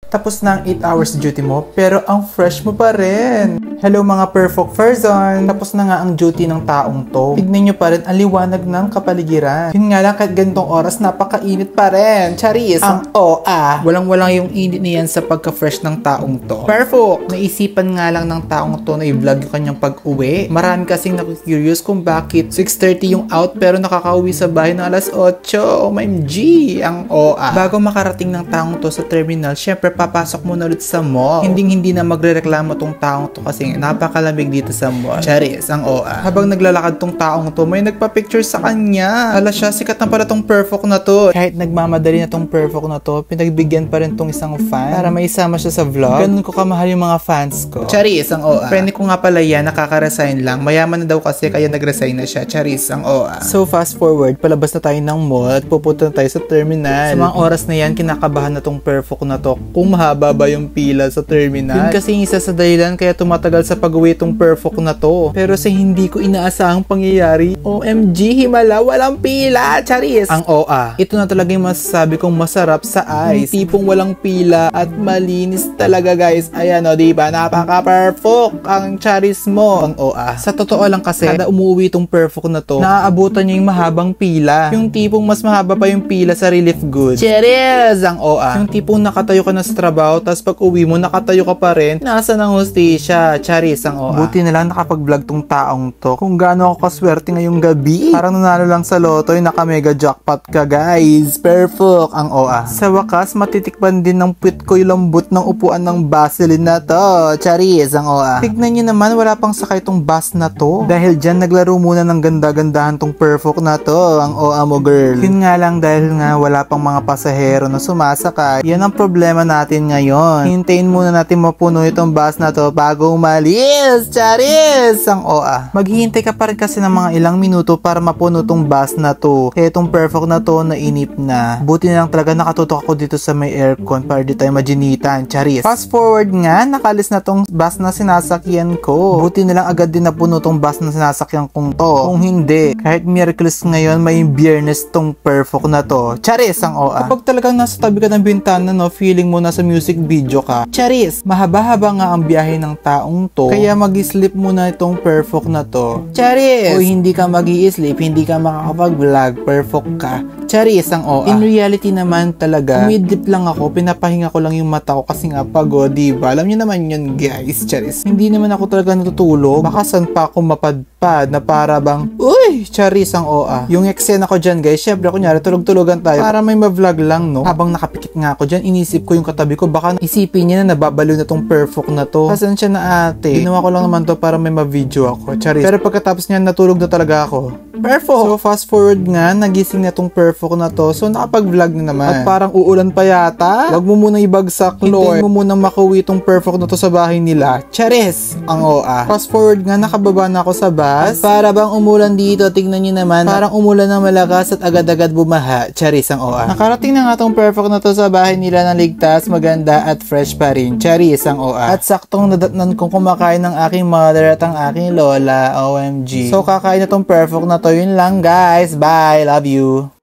Tapos na ang 8 hours duty mo, pero ang fresh mo pa rin. Hello mga perfect person! Tapos na nga ang duty ng taong to. Tignan nyo pa rin ang liwanag ng kapaligiran. Yun nga lang, kahit ganitong oras, napakainit pa rin. Charis! Ang OA! Walang-walang yung init niyan sa pagka-fresh ng taong to. Perfect! Naisipan nga lang ng taong to na i-vlog yung kanyang pag-uwi. Marami kasing nakikurious kung bakit 6:30 yung out pero nakakauwi sa bahay ng alas 8. OMG! Ang OA! Bago makarating ng taong to sa terminal, syempre papasok muna ulit sa mall. Hindi na magrereklamo tong taong to kasi napakalamig dito sa mall. Charis, ang OA. Habang naglalakad tong taong to, may nagpa-picture sa kanya. Ala siya, sikat na pala tong perfect na to. Kahit nagmamadali na tong perfect na to, pinagbigyan pa rin tong isang fan para maisama siya sa vlog. Ganun ko kamahal yung mga fans ko. Charis, ang OA. Friend ko nga pala yan, nakaka-resign lang. Mayaman na daw kasi kaya nag-resign na siya. Charis, ang OA. So fast forward, palabas na tayo ng mall at pupunta na tayo sa terminal. Sa mga oras na yan, kinakabahan na tong perfect na to kung mahaba ba yung pila sa terminal. Yun kasi isa sa dahilan kaya tumatagal sa pag-uwi tong perfect na to. Pero sa hindi ko inaasahang pangyayari, OMG, himala, walang pila! Charis! Ang OA. Ito na talaga yung masasabi kong masarap sa ice. Yung tipong walang pila at malinis talaga guys. Ayan o, diba? Napaka-perfect ang Charis mo. Ang OA. Sa totoo lang kasi, kada umuwi tong perfect na to, naaabutan niya yung mahabang pila. Yung tipong mas mahaba pa yung pila sa relief goods. Charis! Ang OA. Yung tipong nakatayo ka na sa trabaho, tapos pag uwi mo, nakatayo ka pa rin, nasa ng hostisya. Charis, ang OA. Buti na lang nakapag-vlog tong taong to. Kung gaano ako kaswerte ngayong gabi. Parang nanalo lang sa loto, naka-mega jackpot ka guys. Perfect, ang OA. Sa wakas, matitikpan din ng puwit ko yung lambot ng upuan ng Vaseline na to. Charis, ang OA. Tignan nyo naman, wala pang sakay tong bus na to. Dahil dyan, naglaro muna ng ganda-gandahan tong perfect na to. Ang OA mo girl. Yun nga lang, dahil nga wala pang mga pasahero na sumasakay. Yan ang problema natin ngayon. Hintayin muna natin mapuno itong bus na to bago umalis. Charis! Ang OA. Maghihintay ka pa rin kasi ng mga ilang minuto para mapuno tong bus na to. Kaya itong perfect na to, nainip na. Buti na lang talaga nakatutok ako dito sa may aircon para di tayo majinitan. Charis. Fast forward nga, nakalis na tong bus na sinasakyan ko. Buti na lang agad din napuno tong bus na sinasakyan kong to. Kung hindi, kahit Miyerkules ngayon, may Biyernes tong perfect na to. Charis! Ang OA. Kapag talagang nasa tabi ka ng bintana, no, feeling mo nasa music video ka. Charis! Mahaba-haba nga ang biyahe ng taong to, kaya mag-sleep muna itong perfect na to. Charis! O hindi ka mag-i-sleep, hindi ka makakapag-vlog, perfect ka. Charis, ang OA. In reality naman talaga, umidlip lang ako, pinapahinga ko lang yung mata ko kasi nga pagod, diba? Alam nyo naman yun guys, Charis. Hindi naman ako talaga natutulog, baka saan pa ako mapadpad na para bang, uy! Charis, ang OA. Yung eksena ko dyan guys, syempre kunyari tulog-tulogan tayo para may ma-vlog lang, no? Habang nakapikit nga ako dyan, inisip ko yung katabi ko, baka isipin niya na nababaliw na tong perfect na to. Kasan siya na ate? Ginawa ko lang naman to para may ma-video ako. Charis. Pero pagkatapos niyan, natulog na talaga ako. Perfect! So fast forward nga, nagising na tong perfect na to. So nakapag-vlog na naman. At parang uulan pa yata. Wag mo munang ibagsak, Lord. Hintayin mo munang makuwi tong perfect na to sa bahay nila. Charis! Ang OA. Fast forward nga, nakababa na ako sa bus. At para bang umulan dito, tignan nyo naman. Parang umulan ng malakas at agad-agad bumaha. Charis, ang OA. Nakarating na nga tong perfect na to sa bahay nila ng ligtas, maganda at fresh pa rin. Charis, ang OA. At saktong nadatnan kong kumakain ng aking mother at ang aking lola. OMG. So kakain na tong perfect na to. Yun lang guys. Bye. Love you.